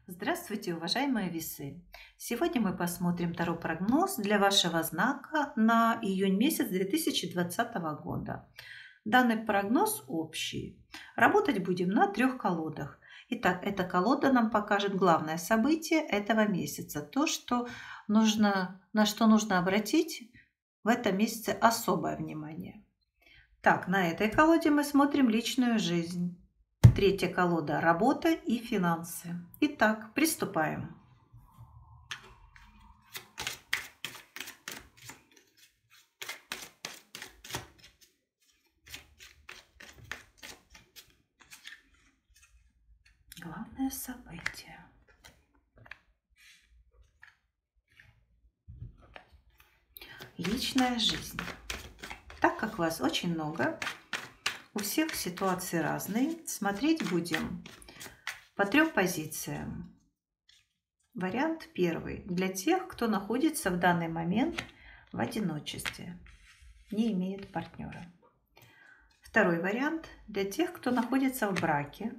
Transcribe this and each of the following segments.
Здравствуйте, уважаемые весы! Сегодня мы посмотрим таро-прогноз для вашего знака на июнь месяц 2020 года. Данный прогноз общий. Работать будем на трех колодах. Итак, эта колода нам покажет главное событие этого месяца. На что нужно обратить в этом месяце особое внимание. Так, на этой колоде мы смотрим личную жизнь. Третья колода – работа и финансы. Итак, приступаем. Главное событие. Личная жизнь. Так как вас очень много, у всех ситуации разные, смотреть будем по трем позициям. Вариант первый. Для тех, кто находится в данный момент в одиночестве, не имеет партнера. Второй вариант для тех, кто находится в браке.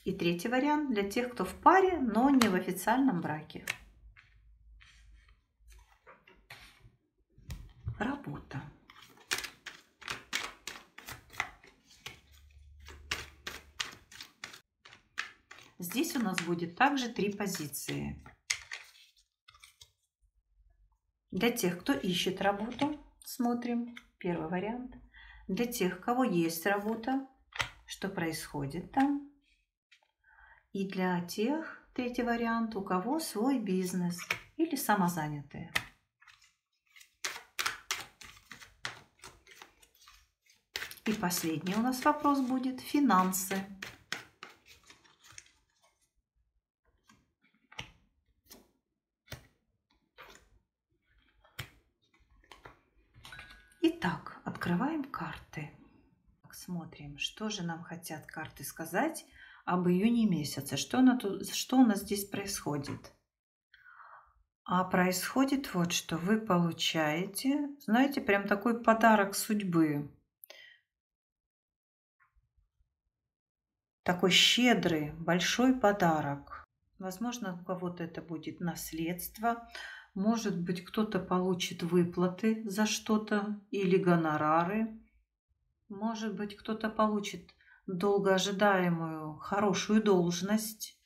И третий вариант для тех, кто в паре, но не в официальном браке. Работа. Здесь у нас будет также три позиции. Для тех, кто ищет работу, смотрим первый вариант. Для тех, у кого есть работа, что происходит там. И для тех, третий вариант, у кого свой бизнес или самозанятые. И последний у нас вопрос будет финансы. Итак, открываем карты. Смотрим, что же нам хотят карты сказать об июне месяце. Что у нас здесь происходит? А происходит вот что. Вы получаете, знаете, прям такой подарок судьбы. Такой щедрый, большой подарок. Возможно, у кого-то это будет наследство. Может быть, кто-то получит выплаты за что-то или гонорары. Может быть, кто-то получит долгоожидаемую хорошую должность,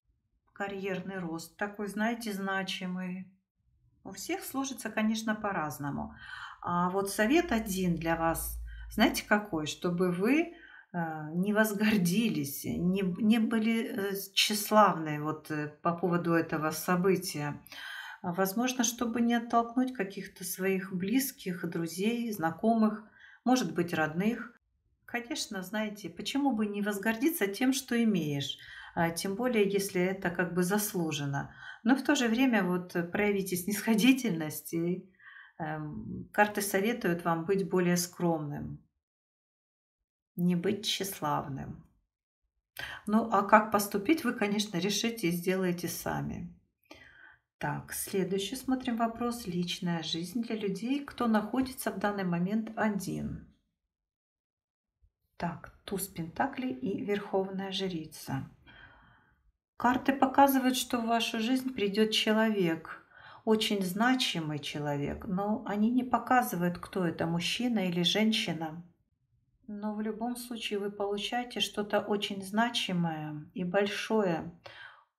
карьерный рост такой, знаете, значимый. У всех сложится, конечно, по-разному. А вот совет один для вас, знаете, какой? Чтобы вы не возгордились, не были тщеславны по поводу этого события. Возможно, чтобы не оттолкнуть каких-то своих близких, друзей, знакомых, может быть, родных. Конечно, знаете, почему бы не возгордиться тем, что имеешь, тем более, если это как бы заслужено. Но в то же время проявите снисходительность, и карты советуют вам быть более скромным, не быть тщеславным. Ну, а как поступить, вы, конечно, решите и сделаете сами. Так, следующий смотрим вопрос. Личная жизнь для людей, кто находится в данный момент один. Так, туз пентаклей и верховная жрица. Карты показывают, что в вашу жизнь придет человек, очень значимый человек, но они не показывают, кто это, мужчина или женщина. Но в любом случае вы получаете что-то очень значимое и большое,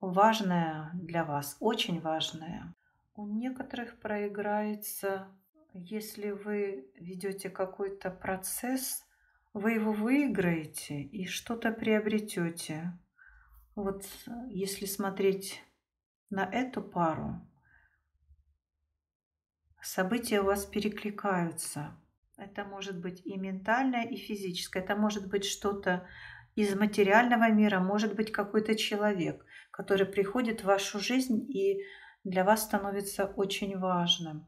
важное для вас, очень важное. У некоторых проиграется, если вы ведете какой-то процесс, вы его выиграете и что-то приобретете. Если смотреть на эту пару, события у вас перекликаются. Это может быть и ментальное, и физическое. Это может быть что-то из материального мира, может быть какой-то человек, который приходит в вашу жизнь и для вас становится очень важным.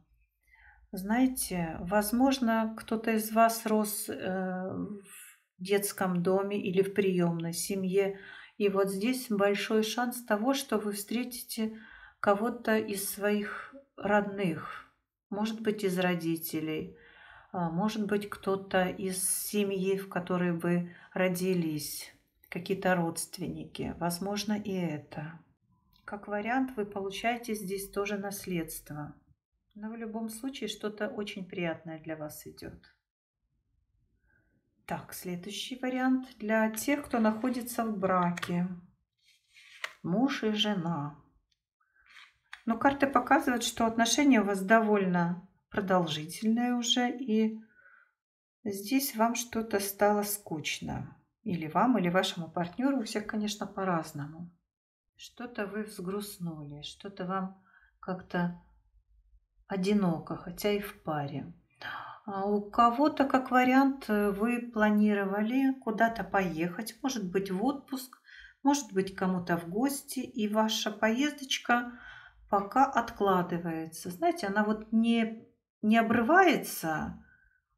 Знаете, возможно, кто-то из вас рос в детском доме или в приемной семье. И вот здесь большой шанс того, что вы встретите кого-то из своих родных, может быть, из родителей, может быть, кто-то из семьи, в которой вы родились, какие-то родственники. Возможно, и это. Как вариант, вы получаете здесь тоже наследство. Но в любом случае что-то очень приятное для вас идет. Так, следующий вариант для тех, кто находится в браке. Муж и жена. Но карты показывают, что отношения у вас довольно продолжительные уже, и здесь вам что-то стало скучно. Или вам, или вашему партнеру, у всех, конечно, по-разному. Что-то вы взгрустнули, что-то вам как-то одиноко, хотя и в паре. А у кого-то, как вариант, вы планировали куда-то поехать, может быть, в отпуск, может быть, кому-то в гости, и ваша поездочка пока откладывается. Знаете, она вот не обрывается,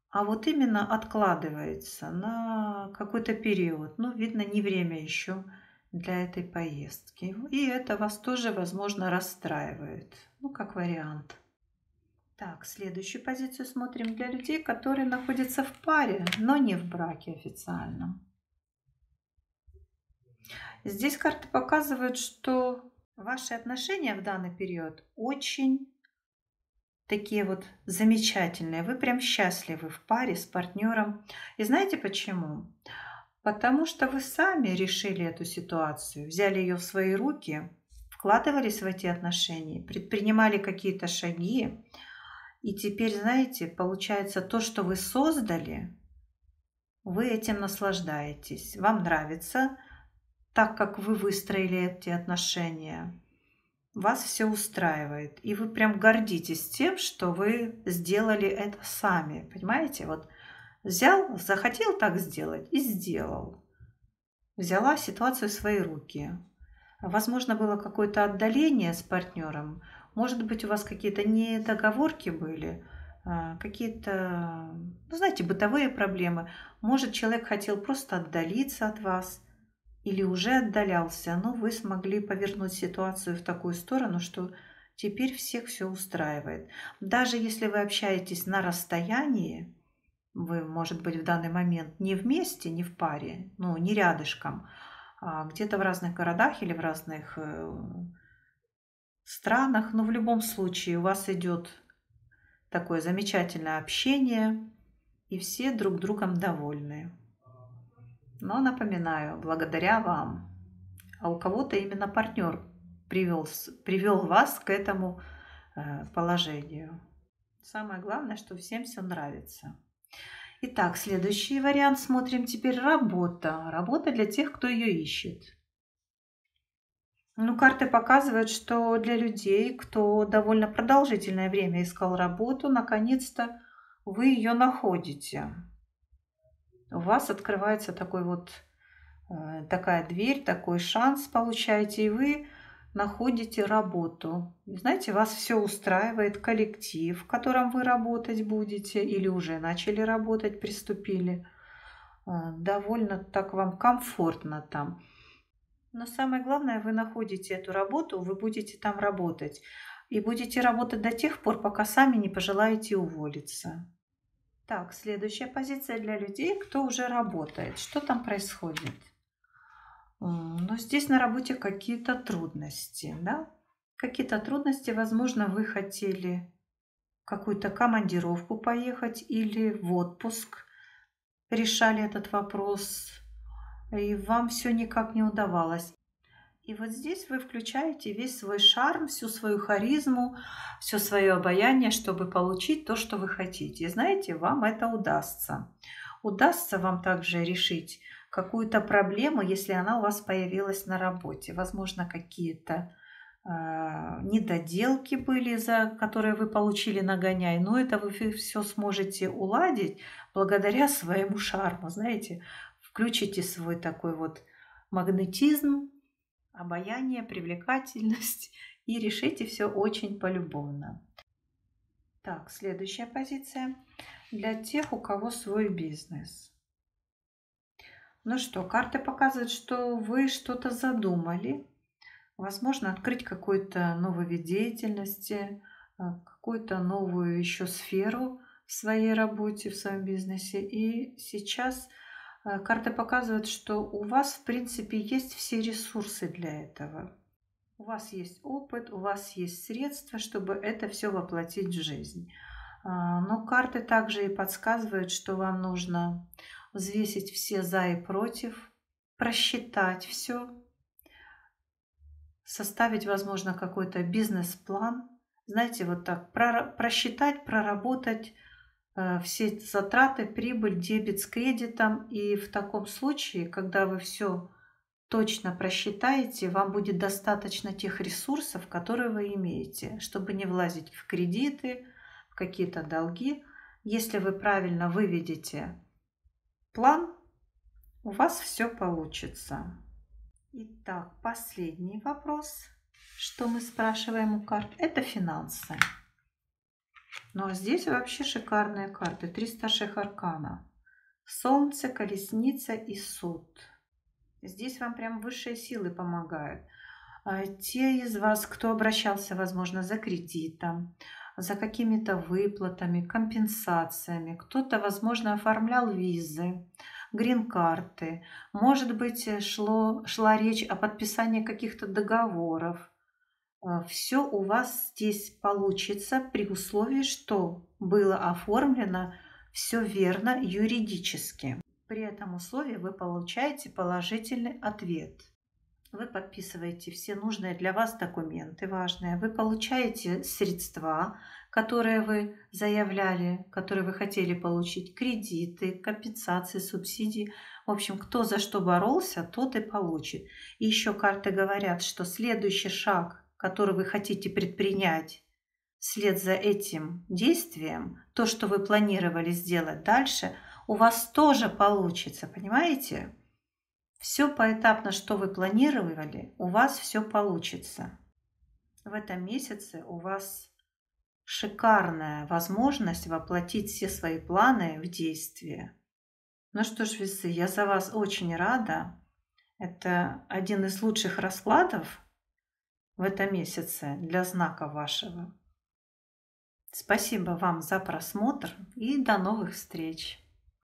а вот именно откладывается на какой-то период. Ну, видно, не время еще для этой поездки. И это вас тоже, возможно, расстраивает. Ну, как вариант. Так, следующую позицию смотрим для людей, которые находятся в паре, но не в браке официальном. Здесь карты показывают, что ваши отношения в данный период очень такие вот замечательные. Вы прям счастливы в паре с партнером. И знаете почему? Потому что вы сами решили эту ситуацию, взяли ее в свои руки, вкладывались в эти отношения, предпринимали какие-то шаги. И теперь, знаете, получается, то, что вы создали, вы этим наслаждаетесь. Вам нравится, так как вы выстроили эти отношения. Вас все устраивает. И вы прям гордитесь тем, что вы сделали это сами. Понимаете? Вот взял, захотел так сделать и сделал. Взяла ситуацию в свои руки. Возможно, было какое-то отдаление с партнером. Может быть, у вас какие-то недоговорки были, какие-то, ну, знаете, бытовые проблемы. Может, человек хотел просто отдалиться от вас или уже отдалялся, но вы смогли повернуть ситуацию в такую сторону, что теперь всех все устраивает. Даже если вы общаетесь на расстоянии, вы, может быть, в данный момент не вместе, не в паре, ну, не рядышком, а где-то в разных городах или в разных странах, но в любом случае у вас идет такое замечательное общение, и все друг другом довольны. Но напоминаю, благодаря вам. А у кого-то именно партнер привел вас к этому положению. Самое главное, что всем все нравится. Итак, следующий вариант смотрим теперь работа. Работа для тех, кто ее ищет. Ну, карты показывают, что для людей, кто довольно продолжительное время искал работу, наконец-то вы ее находите. У вас открывается такой вот, такая дверь, такой шанс получаете, и вы находите работу. И знаете, вас все устраивает, коллектив, в котором вы работать будете или уже начали работать, приступили. Довольно так вам комфортно там. Но самое главное, вы находите эту работу, вы будете там работать. И будете работать до тех пор, пока сами не пожелаете уволиться. Так, следующая позиция для людей, кто уже работает. Что там происходит? Ну, здесь на работе какие-то трудности, да? Какие-то трудности, возможно, вы хотели в какую-то командировку поехать или в отпуск, решали этот вопрос, и вам все никак не удавалось. И вот здесь вы включаете весь свой шарм, всю свою харизму, все свое обаяние, чтобы получить то, что вы хотите. И знаете, вам это удастся. Удастся вам также решить какую-то проблему, если она у вас появилась на работе. Возможно, какие-то недоделки были, за которые вы получили нагоняй, но это вы все сможете уладить благодаря своему шарму. Знаете, включите свой такой вот магнетизм, обаяние, привлекательность и решите все очень полюбовно. Так, следующая позиция для тех, у кого свой бизнес. Ну что, карты показывают, что вы что-то задумали. Возможно, открыть какой-то новый вид деятельности, какую-то новую еще сферу в своей работе, в своем бизнесе. И сейчас Карты показывают, что у вас, в принципе, есть все ресурсы для этого. У вас есть опыт, у вас есть средства, чтобы это все воплотить в жизнь. Но карты также и подсказывают, что вам нужно взвесить все за и против, просчитать все, составить, возможно, какой-то бизнес-план. Знаете, вот так просчитать, проработать все эти затраты, прибыль, дебет с кредитом. И в таком случае, когда вы все точно просчитаете, вам будет достаточно тех ресурсов, которые вы имеете, чтобы не влазить в кредиты, в какие-то долги. Если вы правильно выведете план, у вас все получится. Итак, последний вопрос, что мы спрашиваем у карт, это финансы. Ну а здесь вообще шикарные карты. 3 старших аркана. Солнце, колесница и суд. Здесь вам прям высшие силы помогают. Те из вас, кто обращался, возможно, за кредитом, за какими-то выплатами, компенсациями, кто-то, возможно, оформлял визы, грин-карты, может быть, шла речь о подписании каких-то договоров. Все у вас здесь получится при условии, что было оформлено все верно юридически. При этом условии вы получаете положительный ответ. Вы подписываете все нужные для вас документы важные. Вы получаете средства, которые вы заявляли, которые вы хотели получить, кредиты, компенсации, субсидии. В общем, кто за что боролся, тот и получит. И еще карты говорят, что следующий шаг, который вы хотите предпринять вслед за этим действием, то, что вы планировали сделать дальше, у вас тоже получится, понимаете? Все поэтапно, что вы планировали, у вас все получится. В этом месяце у вас шикарная возможность воплотить все свои планы в действие. Ну что ж, весы, я за вас очень рада. Это один из лучших раскладов в этом месяце для знака вашего. Спасибо вам за просмотр и до новых встреч!